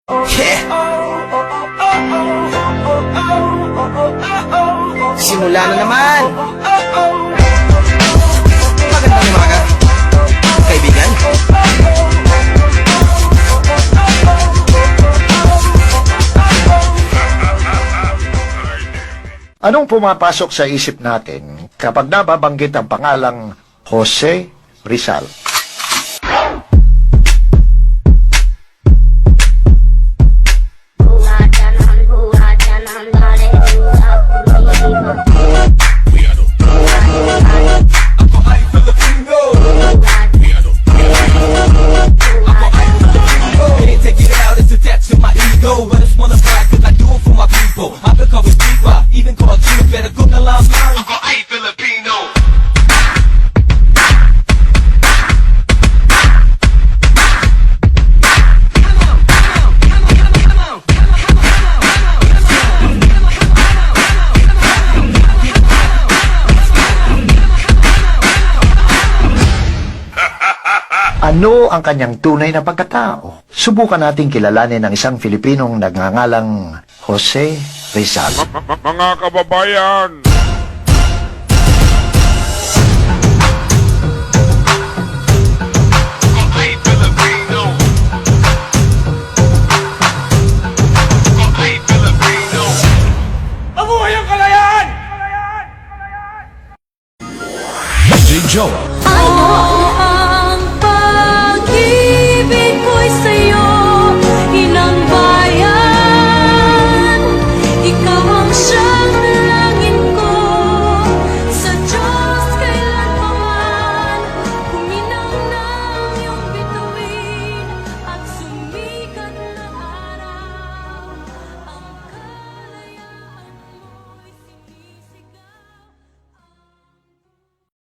Yeah. Simula na naman. Magandang umaga, kaibigan. Anong pumapasok sa isip natin kapag nababanggit ang pangalang Jose Rizal? Ano ang kanyang tunay na pagkatao? Subukan nating kilalanin ang isang Filipinong nagngangalang Jose Rizal. Mga kababayan,